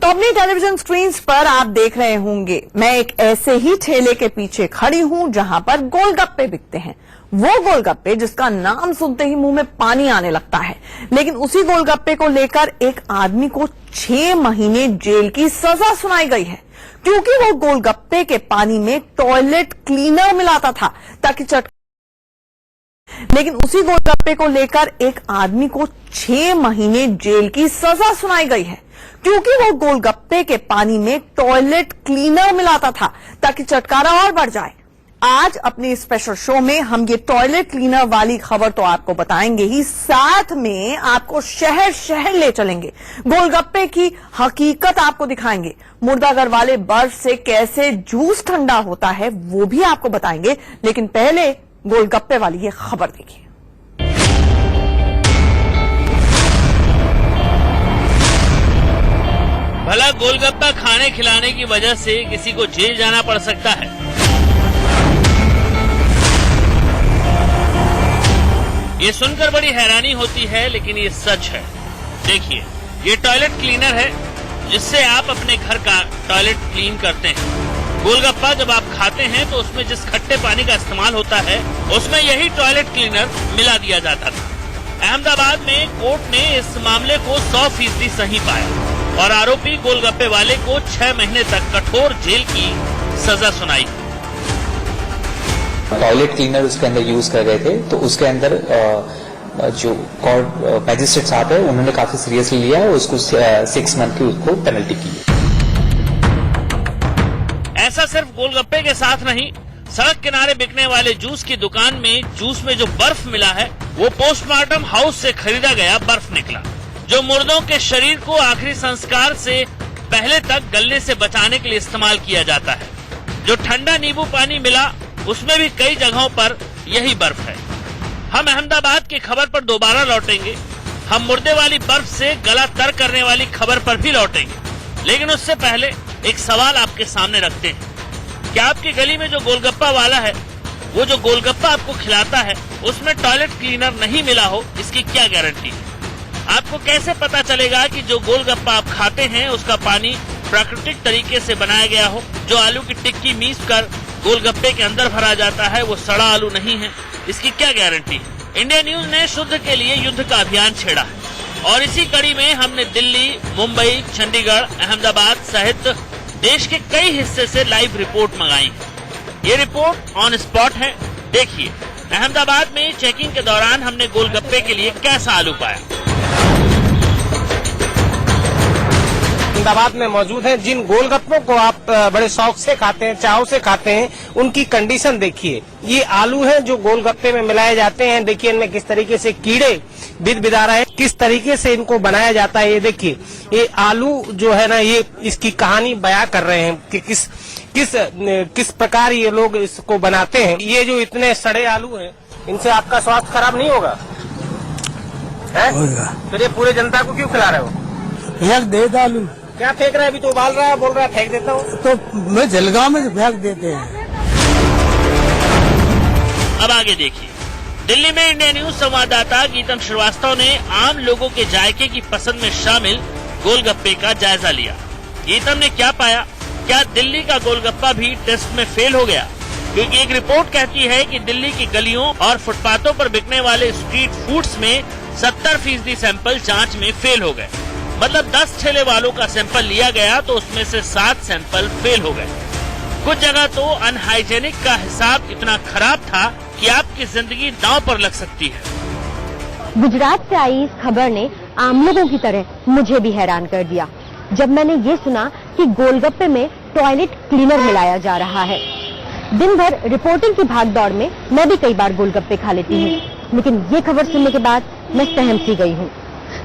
तो अपनी television screen पर आप देख रहे होंगे मैं एक ऐसे ही ठेले के पीछे खड़ी हूं जहां पर गोलगप्पे बिकते हैं। वो गोलगप्पे जिसका नाम सुनते ही मुंह में पानी आने लगता है। लेकिन उसी गोलगप्पे को लेकर एक आदमी को 6 महीने जेल की सजा सुनाई गई है, क्योंकि वो गोलगप्पे के पानी में टॉयलेट क्लीनर मिलाता था ताकि लेकिन उसी गोलगप्पे को लेकर एक आदमी को 6 महीने जेल की सजा सुनाई गई है, क्योंकि वो गोलगप्पे के पानी में टॉयलेट क्लीनर मिलाता था ताकि चटकारा और बढ़ जाए। आज अपने स्पेशल शो में हम ये टॉयलेट क्लीनर वाली खबर तो आपको बताएंगे ही, साथ में आपको शहर शहर ले चलेंगे, गोलगप्पे की हकीकत आपको दिखाएंगे, मुर्दाघर वाले बर्फ से कैसे जूस ठंडा होता है वो भी आपको बताएंगे। लेकिन पहले गोलगप्पे वाली ये खबर देखिए। भला गोलगप्पा खाने खिलाने की वजह से किसी को जेल जाना पड़ सकता है? ये सुनकर बड़ी हैरानी होती है, लेकिन ये सच है। देखिए, ये टॉयलेट क्लीनर है जिससे आप अपने घर का टॉयलेट क्लीन करते हैं। गोलगप्पा जब आप खाते हैं तो उसमें जिस खट्टे पानी का इस्तेमाल होता है उसमें यही टॉयलेट क्लीनर मिला दिया जाता था। अहमदाबाद में कोर्ट ने इस मामले को 100% सही पाया और आरोपी गोलगप्पे वाले को 6 महीने तक कठोर जेल की सजा सुनाई। टॉयलेट क्लीनर उसके अंदर यूज कर रहे थे, तो उसके अंदर जो कोर्ट मैजिस्ट्रेट साहब है उन्होंने काफी सीरियसली लिया है, उसको 6 मंथ की उसको पेनल्टी की। ऐसा सिर्फ गोलगप्पे के साथ नहीं, सड़क किनारे बिकने वाले जूस की दुकान में जूस में जो बर्फ मिला है वो पोस्टमार्टम हाउस से खरीदा गया बर्फ निकला, जो मुर्दों के शरीर को आखिरी संस्कार से पहले तक गलने से बचाने के लिए इस्तेमाल किया जाता है। जो ठंडा नींबू पानी मिला उसमें भी कई जगहों पर यही बर्फ है। हम अहमदाबाद की खबर पर दोबारा लौटेंगे, हम मुर्दे वाली बर्फ से गला तर करने वाली खबर पर भी लौटेंगे, लेकिन उससे पहले एक सवाल आपके सामने रखते हैं। क्या आपकी गली में जो गोलगप्पा वाला है, वो जो गोलगप्पा आपको खिलाता है उसमें टॉयलेट क्लीनर नहीं मिला हो, इसकी क्या गारंटी है? आपको कैसे पता चलेगा कि जो गोलगप्पा आप खाते हैं उसका पानी प्राकृतिक तरीके से बनाया गया हो? जो आलू की टिक्की मीस कर गोलगप्पे के अंदर भरा जाता है वो सड़ा आलू नहीं है, इसकी क्या गारंटी है? इंडिया न्यूज ने शुद्ध के लिए युद्ध का अभियान छेड़ा है और इसी कड़ी में हमने दिल्ली, मुंबई, चंडीगढ़, अहमदाबाद सहित देश के कई हिस्से से लाइव रिपोर्ट मंगाई है। ये रिपोर्ट ऑन स्पॉट है। देखिए, अहमदाबाद में चेकिंग के दौरान हमने गोलगप्पे के लिए कैसा आलू पाया। अहमदाबाद में मौजूद हैं, जिन गोलगप्पों को आप बड़े शौक से खाते हैं, चाव से खाते हैं, उनकी कंडीशन देखिए। ये आलू हैं जो गोलगप्पे में मिलाए जाते हैं। देखिए इनमें किस तरीके से कीड़े बिदा रहे हैं, किस तरीके से इनको बनाया जाता है। ये देखिए, ये आलू जो है ना, ये इसकी कहानी बयां कर रहे हैं कि किस प्रकार ये लोग इसको बनाते हैं। ये जो इतने सड़े आलू हैं, इनसे आपका स्वास्थ्य खराब नहीं होगा? फिर ये पूरे जनता को क्यों खिला रहे हो? फेंक दे आलू। क्या फेंक रहा है? अभी तो उबाल रहा है, बोल रहा है फेंक देता हूँ। तो मैं जलगांव में फेंक देते हैं। अब आगे देखिए, दिल्ली में इंडिया न्यूज संवाददाता गीतम श्रीवास्तव ने आम लोगों के जायके की पसंद में शामिल गोलगप्पे का जायजा लिया। गीतम ने क्या पाया? क्या दिल्ली का गोलगप्पा भी टेस्ट में फेल हो गया? क्योंकि एक रिपोर्ट कहती है कि दिल्ली की गलियों और फुटपाथों पर बिकने वाले स्ट्रीट फूड्स में 70% सैंपल जांच में फेल हो गए। मतलब 10 ठेले वालों का सैंपल लिया गया तो उसमें से 7 सैंपल फेल हो गए। कुछ जगह तो अनहाइजेनिक का हिसाब इतना खराब था कि आपकी जिंदगी दांव पर लग सकती है। गुजरात से आई इस खबर ने आम लोगों की तरह मुझे भी हैरान कर दिया जब मैंने ये सुना कि गोलगप्पे में टॉयलेट क्लीनर मिलाया जा रहा है। दिन भर रिपोर्टिंग की भागदौड़ में मैं भी कई बार गोलगप्पे खा लेती हूँ, लेकिन ये खबर सुनने के बाद मैं सहम सी गई हूँ।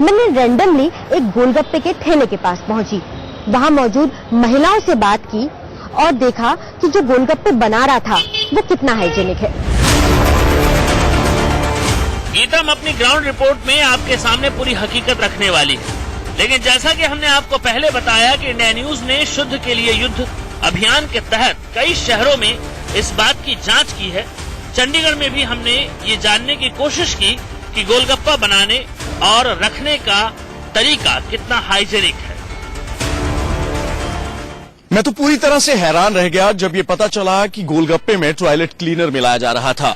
मैंने रैंडमली एक गोलगप्पे के ठेले के पास पहुंची, वहां मौजूद महिलाओं से बात की और देखा कि जो गोलगप्पे बना रहा था वो कितना हाइजेनिक है। गीतम अपनी ग्राउंड रिपोर्ट में आपके सामने पूरी हकीकत रखने वाली है, लेकिन जैसा कि हमने आपको पहले बताया कि इंडिया न्यूज ने शुद्ध के लिए युद्ध अभियान के तहत कई शहरों में इस बात की जांच की है। चंडीगढ़ में भी हमने ये जानने की कोशिश की कि गोलगप्पा बनाने और रखने का तरीका कितना हाइजेनिक है। मैं तो पूरी तरह से हैरान रह गया जब ये पता चला कि गोलगप्पे में टॉयलेट क्लीनर मिलाया जा रहा था।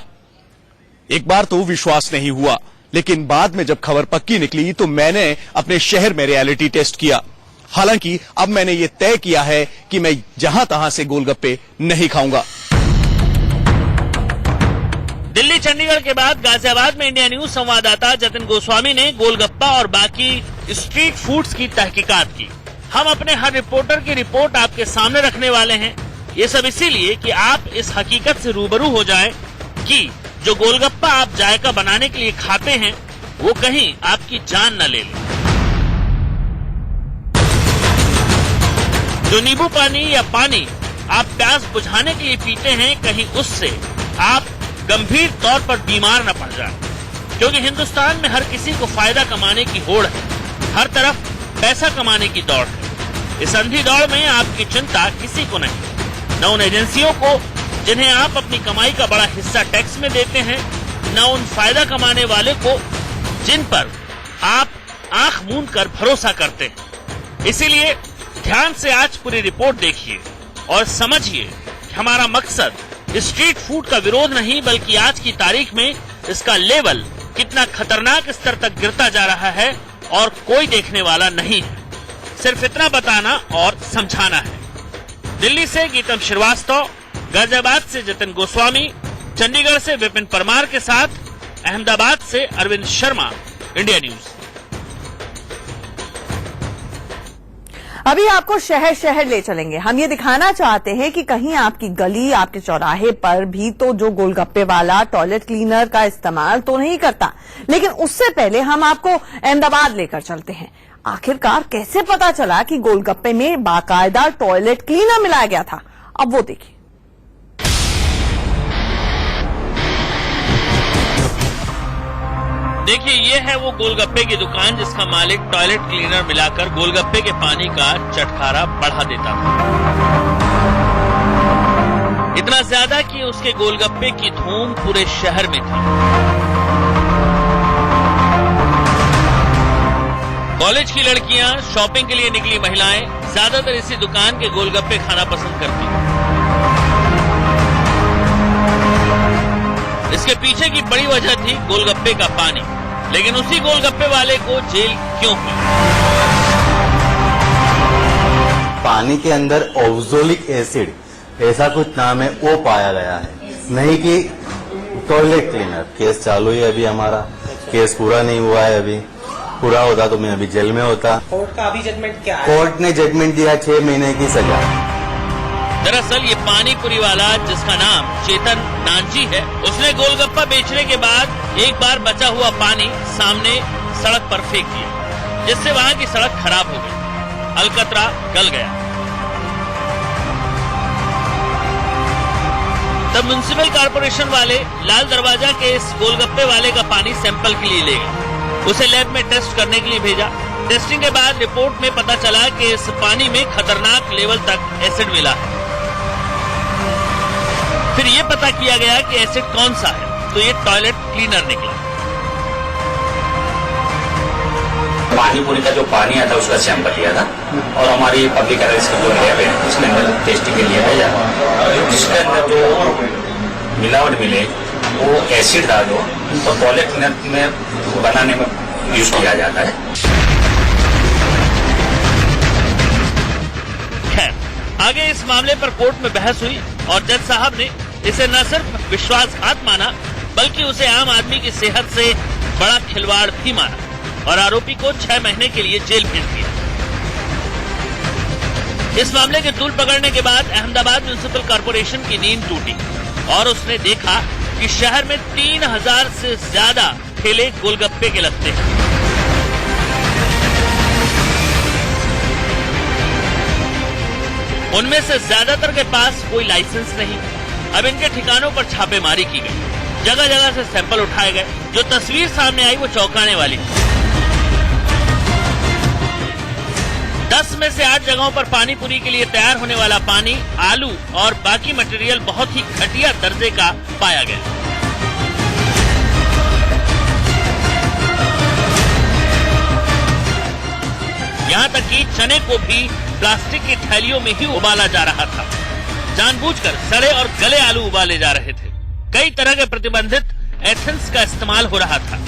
एक बार तो विश्वास नहीं हुआ, लेकिन बाद में जब खबर पक्की निकली तो मैंने अपने शहर में रियलिटी टेस्ट किया। हालांकि अब मैंने ये तय किया है कि मैं जहां तहां से गोलगप्पे नहीं खाऊंगा। दिल्ली चंडीगढ़ के बाद गाजियाबाद में इंडिया न्यूज संवाददाता जतिन गोस्वामी ने गोलगप्पा और बाकी स्ट्रीट फूड्स की तहकीकात की। हम अपने हर रिपोर्टर की रिपोर्ट आपके सामने रखने वाले हैं। ये सब इसीलिए कि आप इस हकीकत से रूबरू हो जाएं कि जो गोलगप्पा आप जायका बनाने के लिए खाते हैं वो कहीं आपकी जान न ले ले। जो नींबू पानी या पानी आप प्यास बुझाने के लिए पीते हैं, कहीं उससे आप गंभीर तौर पर बीमार न पड़ जाए, क्योंकि हिंदुस्तान में हर किसी को फायदा कमाने की होड़ है। हर तरफ पैसा कमाने की दौड़ है। इस अंधी दौड़ में आपकी चिंता किसी को नहीं, न उन एजेंसियों को जिन्हें आप अपनी कमाई का बड़ा हिस्सा टैक्स में देते हैं, न उन फायदा कमाने वाले को जिन पर आप आंख मूंद कर भरोसा करते हैं। इसीलिए ध्यान से आज पूरी रिपोर्ट देखिए और समझिए कि हमारा मकसद स्ट्रीट फूड का विरोध नहीं, बल्कि आज की तारीख में इसका लेवल कितना खतरनाक स्तर तक गिरता जा रहा है और कोई देखने वाला नहीं है। सिर्फ इतना बताना और समझाना है। दिल्ली से गीतम श्रीवास्तव, गाजियाबाद से जतिन गोस्वामी, चंडीगढ़ से विपिन परमार के साथ अहमदाबाद से अरविंद शर्मा, इंडिया न्यूज। अभी आपको शहर शहर ले चलेंगे। हम ये दिखाना चाहते हैं कि कहीं आपकी गली, आपके चौराहे पर भी तो जो गोलगप्पे वाला टॉयलेट क्लीनर का इस्तेमाल तो नहीं करता, लेकिन उससे पहले हम आपको अहमदाबाद लेकर चलते हैं। आखिरकार कैसे पता चला कि गोलगप्पे में बाकायदा टॉयलेट क्लीनर मिलाया गया था, अब वो देखिए। देखिए, ये है वो गोलगप्पे की दुकान जिसका मालिक टॉयलेट क्लीनर मिलाकर गोलगप्पे के पानी का चटखारा बढ़ा देता था। इतना ज्यादा कि उसके गोलगप्पे की धूम पूरे शहर में थी। कॉलेज की लड़कियां, शॉपिंग के लिए निकली महिलाएं ज्यादातर इसी दुकान के गोलगप्पे खाना पसंद करती हैं। इसके पीछे की बड़ी वजह थी गोलगप्पे का पानी, लेकिन उसी गोलगप्पे वाले को जेल क्यों हुई? पानी के अंदर ऑक्सोलिक एसिड ऐसा कुछ नाम है, वो पाया गया है, नहीं कि टॉयलेट क्लीनर। केस चालू है अभी, हमारा केस पूरा नहीं हुआ है। अभी पूरा होता तो मैं अभी जेल में होता। कोर्ट का अभी जजमेंट क्या है? कोर्ट ने जजमेंट दिया 6 महीने की सजा। दरअसल ये पानीपुरी वाला, जिसका नाम चेतन नानजी है, उसने गोलगप्पा बेचने के बाद एक बार बचा हुआ पानी सामने सड़क पर फेंक दिया, जिससे वहां की सड़क खराब हो गई, अलकतरा गल गया। तब म्युनिसिपल कॉर्पोरेशन वाले लाल दरवाजा के इस गोलगप्पे वाले का पानी सैंपल के लिए ले गए, उसे लैब में टेस्ट करने के लिए भेजा। टेस्टिंग के बाद रिपोर्ट में पता चला कि इस पानी में खतरनाक लेवल तक एसिड मिला है। फिर ये पता किया गया कि एसिड कौन सा है, तो ये टॉयलेट क्लीनर निकला। पानीपुरी का जो पानी आता है उसका सैंपल लिया था और हमारी पब्लिक हेल्थ की जो लैब है उसके अंदर टेस्टिंग के लिए भेजा, जिसके अंदर जो मिलावट मिले वो एसिड था जो टॉयलेट क्लीनर में बनाने में यूज किया जाता है। खैर, आगे इस मामले पर कोर्ट में बहस हुई और जज साहब ने इसे न सिर्फ विश्वासघात माना, बल्कि उसे आम आदमी की सेहत से बड़ा खिलवाड़ भी माना और आरोपी को 6 महीने के लिए जेल भेज दिया। इस मामले के तूल पकड़ने के बाद अहमदाबाद म्युनिसिपल कॉर्पोरेशन की नींद टूटी और उसने देखा कि शहर में 3000 से ज्यादा ठेले गोलगप्पे के लगते हैं। उनमें से ज्यादातर के पास कोई लाइसेंस नहीं। अब इनके ठिकानों पर छापेमारी की गई, जगह जगह से सैंपल उठाए गए। जो तस्वीर सामने आई वो चौंकाने वाली थी। 10 में से 8 जगहों पर पानीपुरी के लिए तैयार होने वाला पानी, आलू और बाकी मटेरियल बहुत ही घटिया दर्जे का पाया गया। यहाँ तक कि चने को भी प्लास्टिक की थैलियों में ही उबाला जा रहा था। जानबूझकर सड़े और गले आलू उबाले जा रहे थे। कई तरह के प्रतिबंधित एथेंस का इस्तेमाल हो रहा था।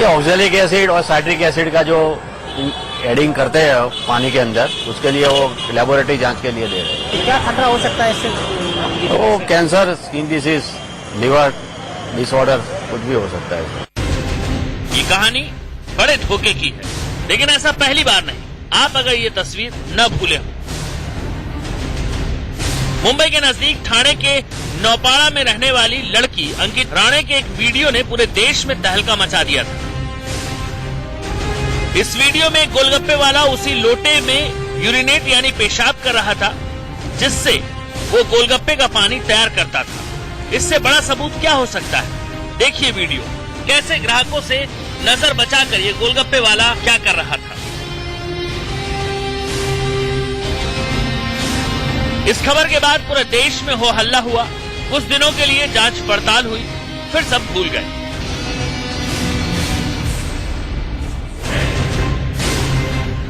ऑक्जेलिक एसिड और साइट्रिक एसिड का जो एडिंग करते हैं पानी के अंदर, उसके लिए वो लेबोरेटरी जांच के लिए दे रहे हैं। क्या खतरा हो सकता है इससे? वो cancer, skin disease, liver disorder कुछ भी हो सकता है। ये कहानी बड़े धोखे की है, लेकिन ऐसा पहली बार नहीं। आप अगर ये तस्वीर न भूले हो, मुंबई के नजदीक ठाणे के नौपाड़ा में रहने वाली लड़की अंकित राणे के एक वीडियो ने पूरे देश में तहलका मचा दिया था। इस वीडियो में गोलगप्पे वाला उसी लोटे में यूरिनेट यानी पेशाब कर रहा था, जिससे वो गोलगप्पे का पानी तैयार करता था। इससे बड़ा सबूत क्या हो सकता है? देखिए वीडियो, कैसे ग्राहकों से नजर बचाकर ये गोलगप्पे वाला क्या कर रहा था। इस खबर के बाद पूरे देश में हो हल्ला हुआ। कुछ दिनों के लिए जांच पड़ताल हुई, फिर सब भूल गए।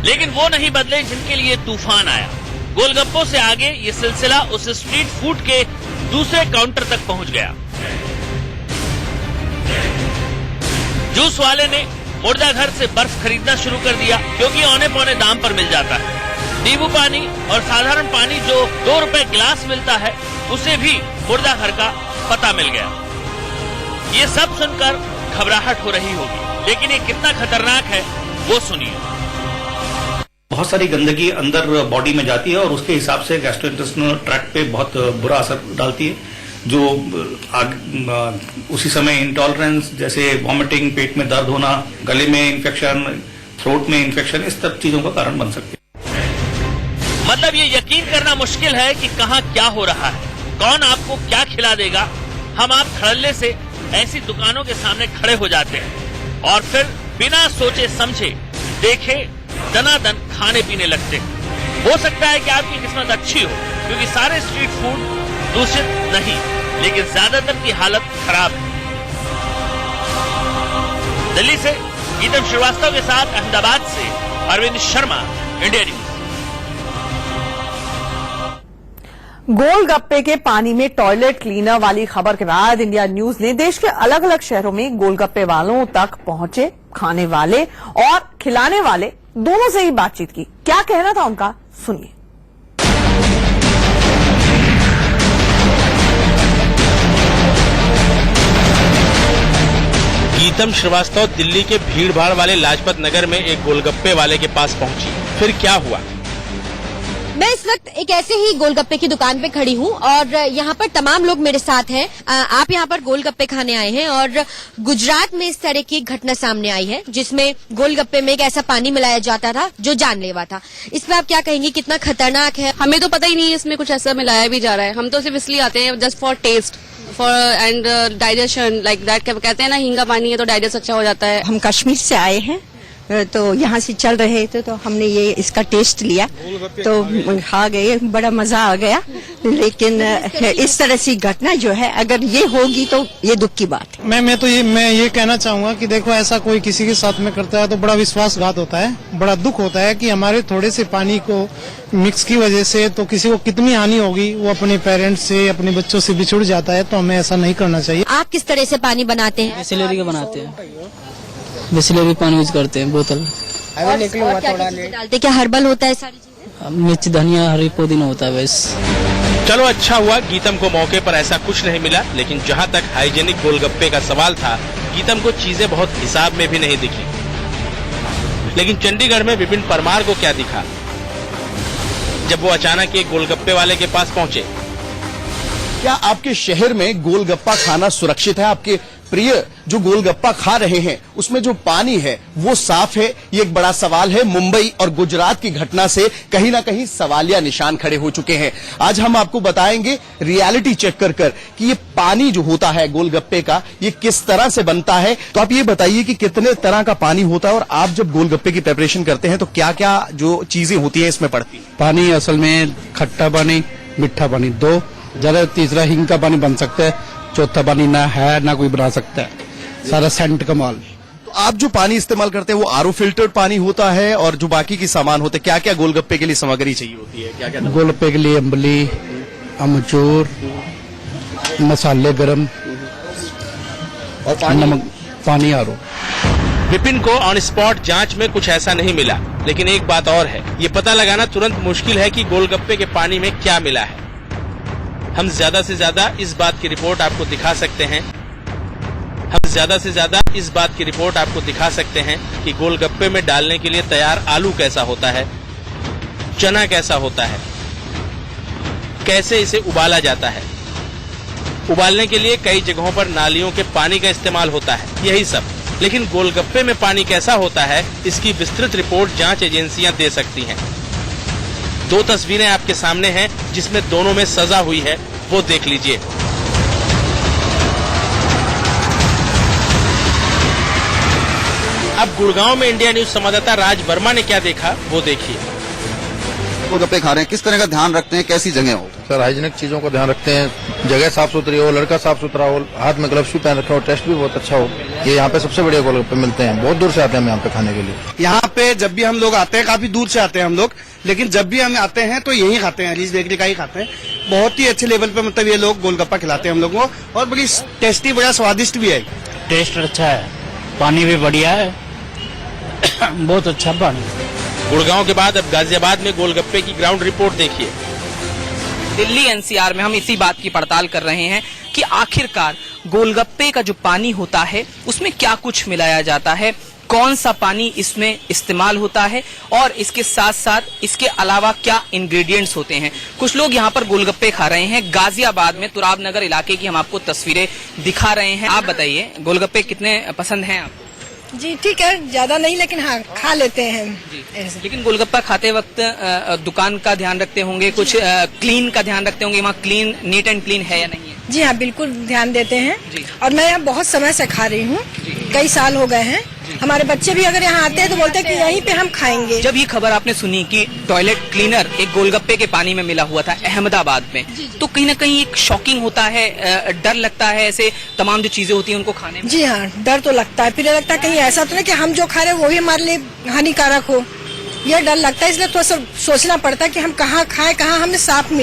लेकिन वो नहीं बदले जिनके लिए तूफान आया। गोलगप्पों से आगे ये सिलसिला उस स्ट्रीट फूड के दूसरे काउंटर तक पहुंच गया। जूस वाले ने मुर्दा घर से बर्फ खरीदना शुरू कर दिया, क्योंकि औने पौने दाम पर मिल जाता है। नींबू पानी और साधारण पानी जो 2 रुपए गिलास मिलता है, उसे भी मुर्दा घर का पता मिल गया। ये सब सुनकर घबराहट हो रही होगी, लेकिन ये कितना खतरनाक है वो सुनिए। बहुत सारी गंदगी अंदर बॉडी में जाती है और उसके हिसाब से गैस्ट्रोइंटेस्टिनल ट्रैक्ट पे बहुत बुरा असर डालती है, जो उसी समय इंटॉलरेंस जैसे वॉमिटिंग, पेट में दर्द होना, गले में इन्फेक्शन, थ्रोट में इन्फेक्शन, इस सब चीजों का कारण बन सकती है। मतलब ये यकीन करना मुश्किल है कि कहाँ क्या हो रहा है, कौन आपको क्या खिला देगा। हम आप धड़ल्ले से ऐसी दुकानों के सामने खड़े हो जाते हैं और फिर बिना सोचे समझे देखे दनादन खाने पीने लगते हैं। हो सकता है कि आपकी किस्मत अच्छी हो, क्योंकि सारे स्ट्रीट फूड दूषित नहीं, लेकिन ज्यादातर की हालत खराब है। दिल्ली से गीतम श्रीवास्तव के साथ अहमदाबाद से अरविंद शर्मा, इंडिया न्यूज। गोलगप्पे के पानी में टॉयलेट क्लीनर वाली खबर के बाद इंडिया न्यूज ने देश के अलग अलग शहरों में गोलगप्पे वालों तक पहुंचे खाने वाले और खिलाने वाले दोनों से ही बातचीत की। क्या कहना था उनका, सुनिए। गीतम श्रीवास्तव दिल्ली के भीड़ भाड़ वाले लाजपत नगर में एक गोलगप्पे वाले के पास पहुंची। फिर क्या हुआ? मैं इस वक्त एक ऐसे ही गोलगप्पे की दुकान पे खड़ी हूँ और यहाँ पर तमाम लोग मेरे साथ हैं। आप यहाँ पर गोलगप्पे खाने आए हैं और गुजरात में इस तरह की एक घटना सामने आई है, जिसमें गोलगप्पे में एक ऐसा पानी मिलाया जाता था जो जानलेवा था। इस पर आप क्या कहेंगे, कितना खतरनाक है? हमें तो पता ही नहीं है इसमें कुछ ऐसा मिलाया भी जा रहा है। हम तो सिर्फ इसलिए आते हैं just for taste, for and digestion, like that. कहते हैं ना, हींगा पानी है तो डाइजेस्ट अच्छा हो जाता है। हम कश्मीर से आए हैं तो यहाँ से चल रहे थे तो हमने ये इसका टेस्ट लिया तो खा गए, बड़ा मजा आ गया। लेकिन इस तरह की घटना जो है अगर ये होगी तो ये दुख की बात है। मैं ये कहना चाहूंगा कि देखो, ऐसा कोई किसी के साथ में करता है तो बड़ा विश्वासघात होता है, बड़ा दुख होता है कि हमारे थोड़े से पानी को मिक्स की वजह से तो किसी को कितनी हानि होगी। वो अपने पेरेंट्स से, अपने बच्चों से बिछुड़ जाता है, तो हमें ऐसा नहीं करना चाहिए। आप किस तरह से पानी बनाते हैं? बिस्लेरी का बनाते हैं, बिस्लेरी पानी यूज करते हैं, बोतल। और क्या डालते, क्या हर्बल होता है सारी चीजें? मिर्च, धनिया, हरी पुदीना होता है बस। चलो अच्छा हुआ गीतम को मौके पर ऐसा कुछ नहीं मिला, लेकिन जहाँ तक हाइजेनिक गोलगप्पे का सवाल था, गीतम को चीजें बहुत हिसाब में भी नहीं दिखी। लेकिन चंडीगढ़ में विपिन परमार को क्या दिखा जब वो अचानक एक गोलगप्पे वाले के पास पहुंचे? क्या आपके शहर में गोलगप्पा खाना सुरक्षित है? आपके प्रिय जो गोलगप्पा खा रहे हैं उसमें जो पानी है वो साफ है? ये एक बड़ा सवाल है। मुंबई और गुजरात की घटना से कहीं ना कहीं सवालिया निशान खड़े हो चुके हैं। आज हम आपको बताएंगे रियलिटी चेक कर कर कि ये पानी जो होता है गोलगप्पे का, ये किस तरह से बनता है। तो आप ये बताइए कि कितने तरह का पानी होता है और आप जब गोलगप्पे की प्रिपरेशन करते हैं तो क्या क्या जो चीजें होती है इसमें पड़ती है? पानी असल में खट्टा पानी, मीठा पानी, दो, ज्यादा तीसरा हींग का पानी बन सकता है, चौथा पानी ना है ना कोई बना सकता है, सारा सेंट का माल। तो तो आप जो पानी इस्तेमाल करते हैं वो आरओ फिल्टर्ड पानी होता है, और जो बाकी की सामान होते हैं, क्या क्या गोलगप्पे के लिए सामग्री चाहिए होती है, क्या क्या? गोलगप्पे के लिए अम्बली, अमचूर, मसाले गरम और नमक, पानी आरओ। विपिन को ऑन स्पॉट जांच में कुछ ऐसा नहीं मिला, लेकिन एक बात और है, ये पता लगाना तुरंत मुश्किल है कि गोलगप्पे के पानी में क्या मिला है। हम ज्यादा से ज्यादा इस बात की रिपोर्ट आपको दिखा सकते हैं कि गोलगप्पे में डालने के लिए तैयार आलू कैसा होता है, चना कैसा होता है, कैसे इसे उबाला जाता है। उबालने के लिए कई जगहों पर नालियों के पानी का इस्तेमाल होता है, यही सब। लेकिन गोलगप्पे में पानी कैसा होता है, इसकी विस्तृत रिपोर्ट जांच एजेंसियां दे सकती हैं। 2 तस्वीरें आपके सामने हैं, जिसमें दोनों में सजा हुई है, वो देख लीजिए। अब गुड़गांव में इंडिया न्यूज संवाददाता राज वर्मा ने क्या देखा, वो देखिए। गोलगप्पे खा रहे हैं, किस तरह का ध्यान रखते हैं, कैसी जगह हो? सर हाइजीनिक चीजों का ध्यान रखते हैं, जगह साफ सुथरी हो, लड़का साफ सुथरा हो, हाथ में ग्लव्स भी पहन रखा हो, टेस्ट भी बहुत अच्छा हो। ये यहाँ पे सबसे बढ़िया गोलगप्पे मिलते हैं, बहुत दूर से आते हैं हम यहाँ पे खाने के लिए। यहाँ पे जब भी हम लोग आते हैं, काफी दूर से आते हैं हम लोग, लेकिन जब भी हम आते हैं तो यही खाते हैं, अलीज बेकरी का ही खाते हैं। बहुत ही अच्छे लेवल पे मतलब ये लोग गोलगप्पा खिलाते हैं हम लोगों को, और बड़ी टेस्टी, बड़ा स्वादिष्ट भी है। टेस्ट अच्छा है, पानी भी बढ़िया है, बहुत अच्छा पानी। गुड़गांव के बाद अब गाजियाबाद में गोलगप्पे की ग्राउंड रिपोर्ट देखिए। दिल्ली एनसीआर में हम इसी बात की पड़ताल कर रहे हैं कि आखिरकार गोलगप्पे का जो पानी होता है उसमें क्या कुछ मिलाया जाता है, कौन सा पानी इसमें इस्तेमाल होता है, और इसके साथ साथ इसके अलावा क्या इंग्रेडिएंट्स होते हैं। कुछ लोग यहाँ पर गोलगप्पे खा रहे हैं। गाजियाबाद में तुराब नगर इलाके की हम आपको तस्वीरें दिखा रहे हैं। आप बताइए, गोलगप्पे कितने पसंद हैं आपको? जी ठीक है, ज्यादा नहीं, लेकिन हाँ खा लेते हैं ऐसे। लेकिन गोलगप्पा खाते वक्त दुकान का ध्यान रखते होंगे, कुछ क्लीन का ध्यान रखते होंगे, वहाँ क्लीन, नीट एंड क्लीन है या नहीं है? जी हाँ, बिल्कुल ध्यान देते हैं। और मैं यहाँ बहुत समय से खा रही हूँ, कई साल हो गए हैं। हमारे बच्चे भी अगर यहाँ आते हैं तो बोलते हैं कि यहीं पे हम खाएंगे। जब ये खबर आपने सुनी कि टॉयलेट क्लीनर एक गोलगप्पे के पानी में मिला हुआ था अहमदाबाद में, तो कहीं ना कहीं एक शॉकिंग होता है, डर लगता है, ऐसे तमाम जो चीजें होती हैं उनको खाने में। जी हाँ, डर तो लगता है। फिर लगता है कहीं ऐसा तो नहीं कि हम जो खा रहे हैं वो भी हमारे लिए हानिकारक हो, यह डर लगता है। इसलिए थोड़ा सा सोचना पड़ता है कि हम कहाँ खाएं, कहाँ हमें साफ मिले।